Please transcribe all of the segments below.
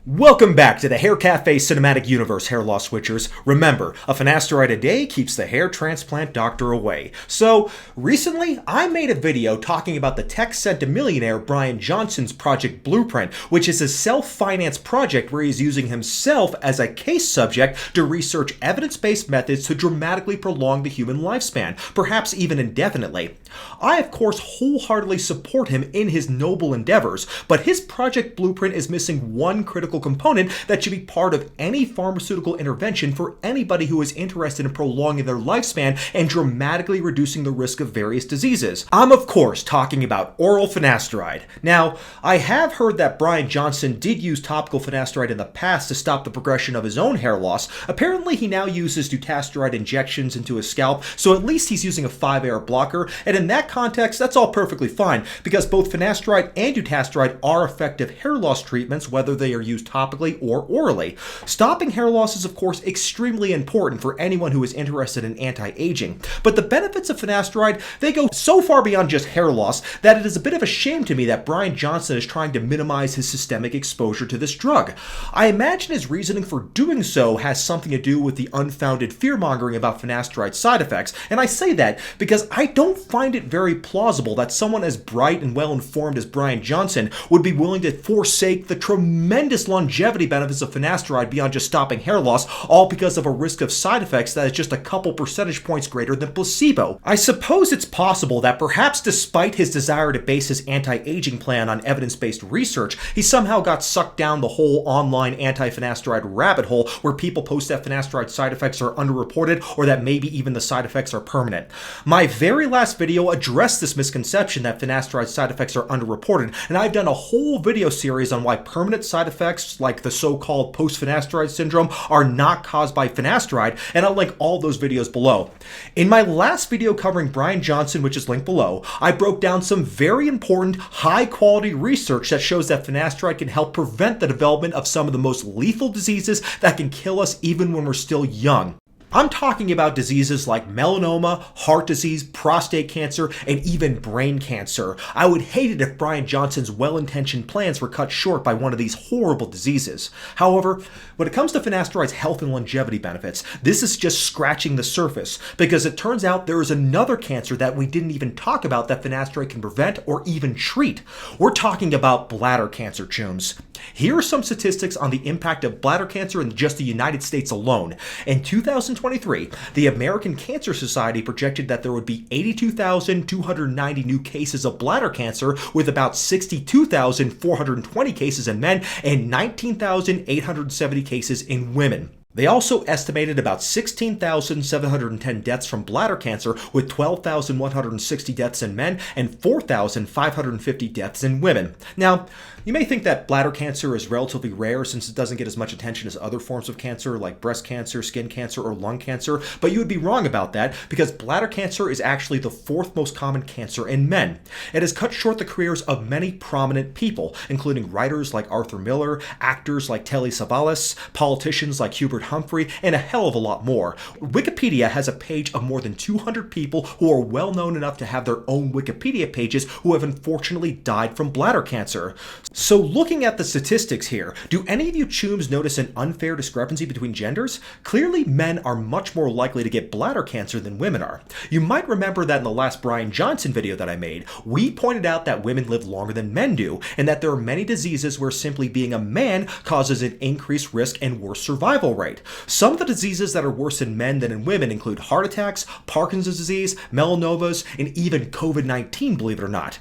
Welcome back to the Haircafe Cinematic Universe, hair loss switchers. Remember, a finasteride a day keeps the hair transplant doctor away. So, recently, I made a video talking about the tech centimillionaire Bryan Johnson's Project Blueprint, which is a self-financed project where he's using himself as a case subject to research evidence-based methods to dramatically prolong the human lifespan, perhaps even indefinitely. I, of course, wholeheartedly support him in his noble endeavors, but his Project Blueprint is missing one critical component that should be part of any pharmaceutical intervention for anybody who is interested in prolonging their lifespan and dramatically reducing the risk of various diseases. I'm of course talking about oral finasteride. Now, I have heard that Bryan Johnson did use topical finasteride in the past to stop the progression of his own hair loss. Apparently he now uses dutasteride injections into his scalp, so at least he's using a 5-AR blocker, and in that context that's all perfectly fine because both finasteride and dutasteride are effective hair loss treatments whether they are used topically or orally. Stopping hair loss is of course extremely important for anyone who is interested in anti-aging, but the benefits of finasteride, they go so far beyond just hair loss that it is a bit of a shame to me that Bryan Johnson is trying to minimize his systemic exposure to this drug. I imagine his reasoning for doing so has something to do with the unfounded fear-mongering about finasteride side effects, and I say that because I don't find it very plausible that someone as bright and well-informed as Bryan Johnson would be willing to forsake the tremendous longevity benefits of finasteride beyond just stopping hair loss, all because of a risk of side effects that is just a couple percentage points greater than placebo. I suppose it's possible that perhaps despite his desire to base his anti-aging plan on evidence-based research, he somehow got sucked down the whole online anti-finasteride rabbit hole where people post that finasteride side effects are underreported or that maybe even the side effects are permanent. My very last video addressed this misconception that finasteride side effects are underreported, and I've done a whole video series on why permanent side effects like the so-called post-finasteride syndrome are not caused by finasteride, and I'll link all those videos below. In my last video covering Bryan Johnson, which is linked below, I broke down some very important, high-quality research that shows that finasteride can help prevent the development of some of the most lethal diseases that can kill us even when we're still young. I'm talking about diseases like melanoma, heart disease, prostate cancer, and even brain cancer. I would hate it if Bryan Johnson's well-intentioned plans were cut short by one of these horrible diseases. However, when it comes to finasteride's health and longevity benefits, this is just scratching the surface, because it turns out there is another cancer that we didn't even talk about that finasteride can prevent or even treat. We're talking about bladder cancer, chums. Here are some statistics on the impact of bladder cancer in just the United States alone. In 2023, the American Cancer Society projected that there would be 82,290 new cases of bladder cancer, with about 62,420 cases in men and 19,870 cases in women. They also estimated about 16,710 deaths from bladder cancer, with 12,160 deaths in men and 4,550 deaths in women. Now, you may think that bladder cancer is relatively rare since it doesn't get as much attention as other forms of cancer like breast cancer, skin cancer, or lung cancer, but you would be wrong about that because bladder cancer is actually the 4th most common cancer in men. It has cut short the careers of many prominent people, including writers like Arthur Miller, actors like Telly Savalas, politicians like Hubert Humphrey, and a hell of a lot more. Wikipedia has a page of more than 200 people who are well known enough to have their own Wikipedia pages who have unfortunately died from bladder cancer. So looking at the statistics here, do any of you chooms notice an unfair discrepancy between genders? Clearly men are much more likely to get bladder cancer than women are. You might remember that in the last Bryan Johnson video that I made, we pointed out that women live longer than men do, and that there are many diseases where simply being a man causes an increased risk and worse survival rate. Some of the diseases that are worse in men than in women include heart attacks, Parkinson's disease, melanomas, and even COVID-19, believe it or not.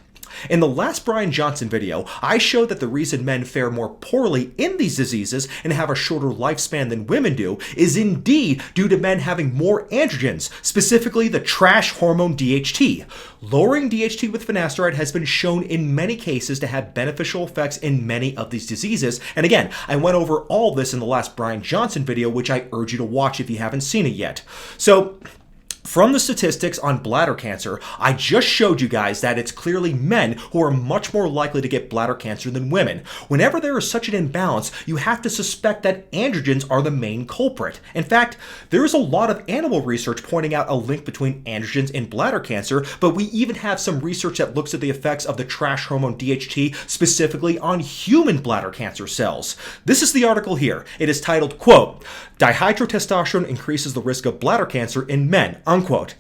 In the last Bryan Johnson video, I showed that the reason men fare more poorly in these diseases and have a shorter lifespan than women do is indeed due to men having more androgens, specifically the trash hormone DHT. Lowering DHT with finasteride has been shown in many cases to have beneficial effects in many of these diseases, and again, I went over all this in the last Bryan Johnson video, which I urge you to watch if you haven't seen it yet. So, From the statistics on bladder cancer, I just showed you guys that it's clearly men who are much more likely to get bladder cancer than women. Whenever there is such an imbalance, you have to suspect that androgens are the main culprit. In fact, there is a lot of animal research pointing out a link between androgens and bladder cancer, but we even have some research that looks at the effects of the trash hormone DHT specifically on human bladder cancer cells. This is the article here. It is titled, quote, "Dihydrotestosterone increases the risk of bladder cancer in men," unquote.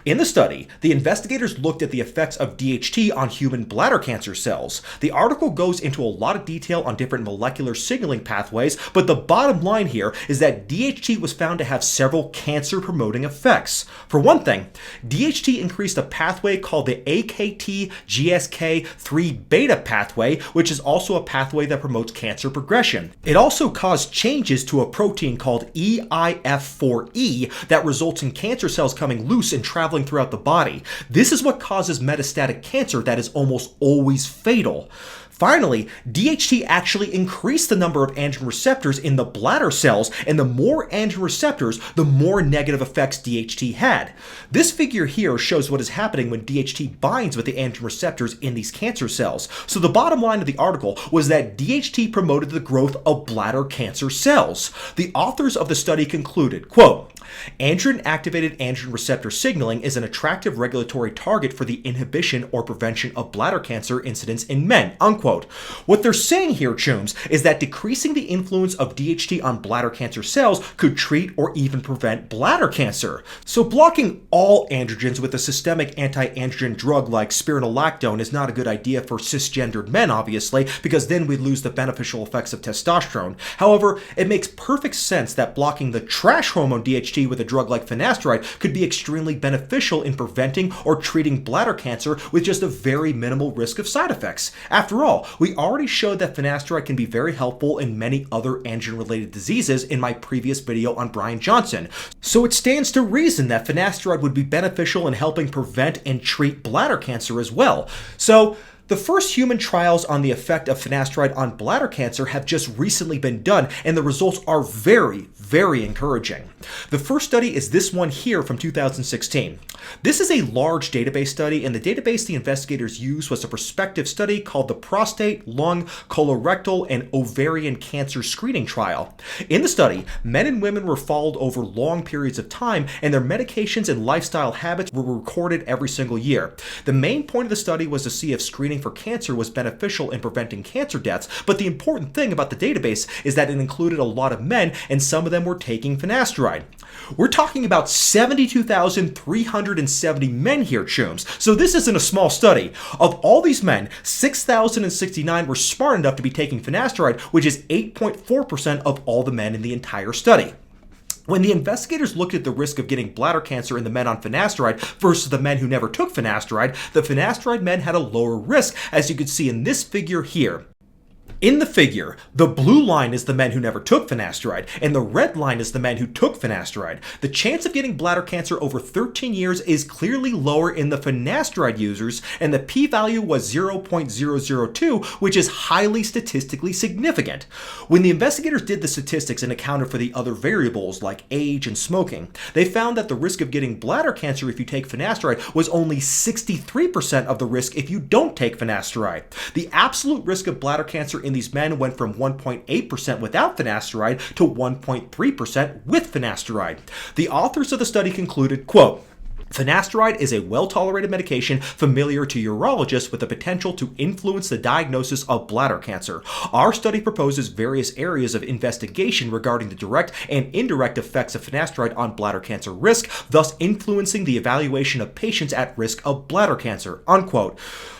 In the study, the investigators looked at the effects of DHT on human bladder cancer cells. The article goes into a lot of detail on different molecular signaling pathways, but the bottom line here is that DHT was found to have several cancer-promoting effects. For one thing, DHT increased a pathway called the AKT-GSK3-beta pathway, which is also a pathway that promotes cancer progression. It also caused changes to a protein called EIF4E that results in cancer cells coming loose and traveling throughout the body. This is what causes metastatic cancer that is almost always fatal. Finally, DHT actually increased the number of androgen receptors in the bladder cells, and the more androgen receptors, the more negative effects DHT had. This figure here shows what is happening when DHT binds with the androgen receptors in these cancer cells. So the bottom line of the article was that DHT promoted the growth of bladder cancer cells. The authors of the study concluded, quote, "Androgen-activated androgen receptor signaling is an attractive regulatory target for the inhibition or prevention of bladder cancer incidence in men," unquote. What they're saying here, chums, is that decreasing the influence of DHT on bladder cancer cells could treat or even prevent bladder cancer. So blocking all androgens with a systemic anti-androgen drug like spironolactone is not a good idea for cisgendered men, obviously, because then we'd lose the beneficial effects of testosterone. However, it makes perfect sense that blocking the trash hormone DHT with a drug like finasteride could be extremely beneficial in preventing or treating bladder cancer with just a very minimal risk of side effects. After all, we already showed that finasteride can be very helpful in many other androgen-related diseases in my previous video on Bryan Johnson. So it stands to reason that finasteride would be beneficial in helping prevent and treat bladder cancer as well. So the first human trials on the effect of finasteride on bladder cancer have just recently been done, and the results are very, very encouraging. The first study is this one here from 2016. This is a large database study, and the database the investigators used was a prospective study called the Prostate, Lung, Colorectal, and Ovarian Cancer Screening Trial. In the study, men and women were followed over long periods of time, and their medications and lifestyle habits were recorded every single year. The main point of the study was to see if screening for cancer was beneficial in preventing cancer deaths, but the important thing about the database is that it included a lot of men, and some of them were taking finasteride. We're talking about 72,370 men here, chums, so this isn't a small study. Of all these men, 6,069 were smart enough to be taking finasteride, which is 8.4% of all the men in the entire study. When the investigators looked at the risk of getting bladder cancer in the men on finasteride versus the men who never took finasteride, the finasteride men had a lower risk, as you can see in this figure here. In the figure, the blue line is the men who never took finasteride, and the red line is the men who took finasteride. The chance of getting bladder cancer over 13 years is clearly lower in the finasteride users, and the p-value was 0.002, which is highly statistically significant. When the investigators did the statistics and accounted for the other variables like age and smoking, they found that the risk of getting bladder cancer if you take finasteride was only 63% of the risk if you don't take finasteride. The absolute risk of bladder cancer in these men went from 1.8% without finasteride to 1.3% with finasteride. The authors of the study concluded, quote, "Finasteride is a well-tolerated medication familiar to urologists with the potential to influence the diagnosis of bladder cancer. Our study proposes various areas of investigation regarding the direct and indirect effects of finasteride on bladder cancer risk, thus influencing the evaluation of patients at risk of bladder cancer," unquote.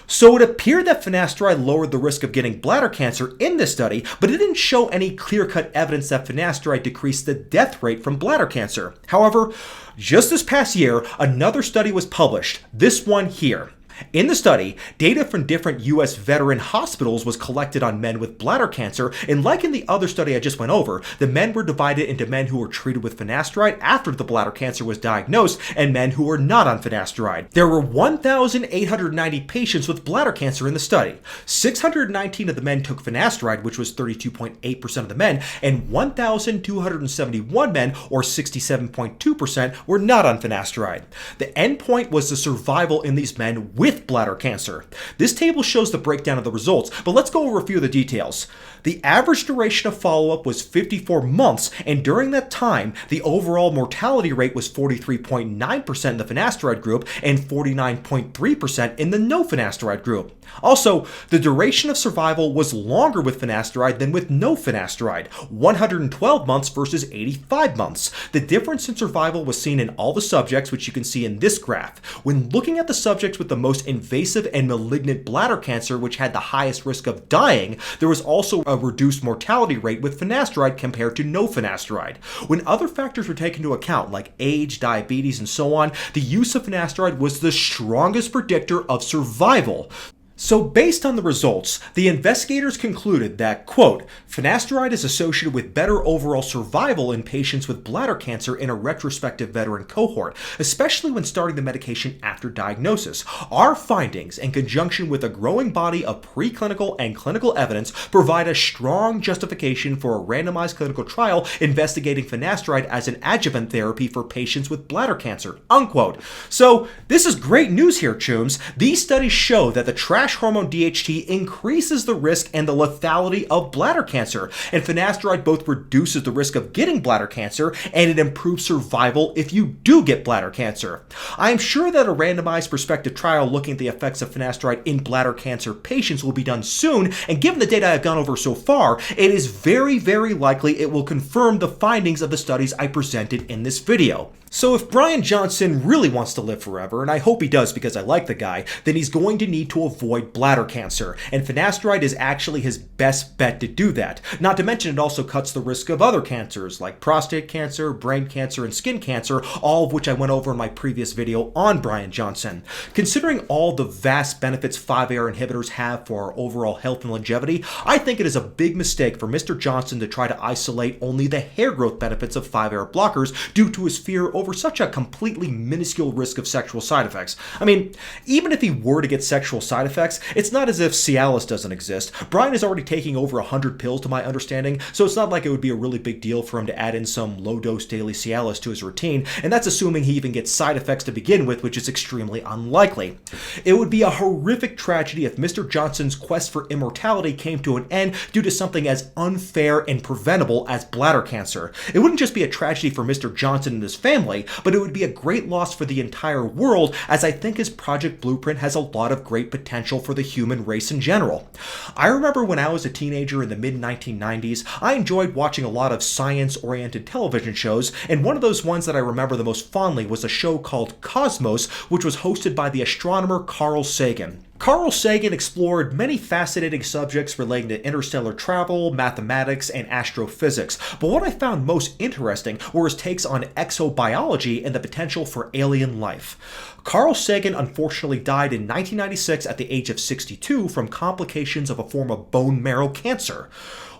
So it appeared that finasteride lowered the risk of getting bladder cancer in this study, but it didn't show any clear-cut evidence that finasteride decreased the death rate from bladder cancer. However, just this past year, another study was published, this one here. In the study, data from different US veteran hospitals was collected on men with bladder cancer, and like in the other study I just went over, the men were divided into men who were treated with finasteride after the bladder cancer was diagnosed and men who were not on finasteride. There were 1,890 patients with bladder cancer in the study. 619 of the men took finasteride, which was 32.8% of the men, and 1,271 men, or 67.2%, were not on finasteride. The endpoint was the survival in these men with bladder cancer. This table shows the breakdown of the results, but let's go over a few of the details. The average duration of follow-up was 54 months, and during that time, the overall mortality rate was 43.9% in the finasteride group and 49.3% in the no finasteride group. Also, the duration of survival was longer with finasteride than with no finasteride, 112 months versus 85 months. The difference in survival was seen in all the subjects, which you can see in this graph. When looking at the subjects with the most invasive and malignant bladder cancer, which had the highest risk of dying, there was also a reduced mortality rate with finasteride compared to no finasteride. When other factors were taken into account, like age, diabetes, and so on, the use of finasteride was the strongest predictor of survival. So based on the results, the investigators concluded that, quote, finasteride is associated with better overall survival in patients with bladder cancer in a retrospective veteran cohort, especially when starting the medication after diagnosis. Our findings, in conjunction with a growing body of preclinical and clinical evidence, provide a strong justification for a randomized clinical trial investigating finasteride as an adjuvant therapy for patients with bladder cancer, unquote. So this is great news here, chooms. These studies show that the trash hormone DHT increases the risk and the lethality of bladder cancer, and finasteride both reduces the risk of getting bladder cancer and it improves survival if you do get bladder cancer. I am sure that a randomized prospective trial looking at the effects of finasteride in bladder cancer patients will be done soon, and given the data I've gone over so far, it is very, very likely it will confirm the findings of the studies I presented in this video. So if Bryan Johnson really wants to live forever, and I hope he does because I like the guy, then he's going to need to avoid bladder cancer, and finasteride is actually his best bet to do that. Not to mention it also cuts the risk of other cancers like prostate cancer, brain cancer, and skin cancer, all of which I went over in my previous video on Bryan Johnson. Considering all the vast benefits 5-AR inhibitors have for our overall health and longevity, I think it is a big mistake for Mr. Johnson to try to isolate only the hair growth benefits of 5-AR blockers due to his fear over such a completely minuscule risk of sexual side effects. I mean, even if he were to get sexual side effects, it's not as if Cialis doesn't exist. Bryan is already taking over 100 pills to my understanding, so it's not like it would be a really big deal for him to add in some low-dose daily Cialis to his routine, and that's assuming he even gets side effects to begin with, which is extremely unlikely. It would be a horrific tragedy if Mr. Johnson's quest for immortality came to an end due to something as unfair and preventable as bladder cancer. It wouldn't just be a tragedy for Mr. Johnson and his family, but it would be a great loss for the entire world, as I think his Project Blueprint has a lot of great potential for the human race in general. I remember when I was a teenager in the mid-1990s, I enjoyed watching a lot of science-oriented television shows, and one of those ones that I remember the most fondly was a show called Cosmos, which was hosted by the astronomer Carl Sagan. Carl Sagan explored many fascinating subjects relating to interstellar travel, mathematics, and astrophysics, but what I found most interesting were his takes on exobiology and the potential for alien life. Carl Sagan unfortunately died in 1996 at the age of 62 from complications of a form of bone marrow cancer.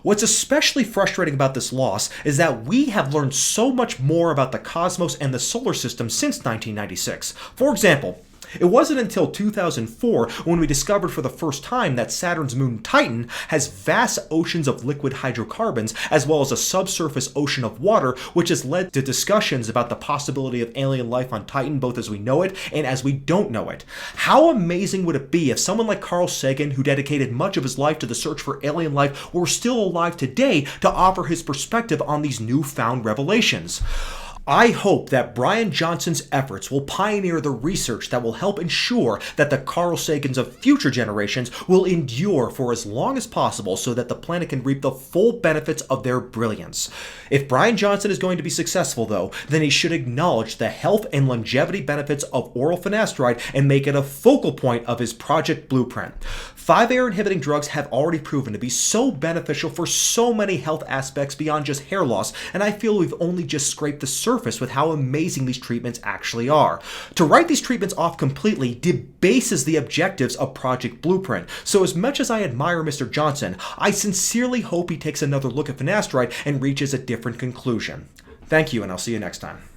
What's especially frustrating about this loss is that we have learned so much more about the cosmos and the solar system since 1996. For example, it wasn't until 2004 when we discovered for the first time that Saturn's moon Titan has vast oceans of liquid hydrocarbons as well as a subsurface ocean of water, which has led to discussions about the possibility of alien life on Titan both as we know it and as we don't know it. How amazing would it be if someone like Carl Sagan, who dedicated much of his life to the search for alien life, were still alive today to offer his perspective on these newfound revelations? I hope that Bryan Johnson's efforts will pioneer the research that will help ensure that the Carl Sagans of future generations will endure for as long as possible so that the planet can reap the full benefits of their brilliance. If Bryan Johnson is going to be successful, though, then he should acknowledge the health and longevity benefits of oral finasteride and make it a focal point of his Project Blueprint. 5-AR inhibiting drugs have already proven to be so beneficial for so many health aspects beyond just hair loss, and I feel we've only just scraped the surface surface with how amazing these treatments actually are. To write these treatments off completely debases the objectives of Project Blueprint, so as much as I admire Mr. Johnson, I sincerely hope he takes another look at finasteride and reaches a different conclusion. Thank you, and I'll see you next time.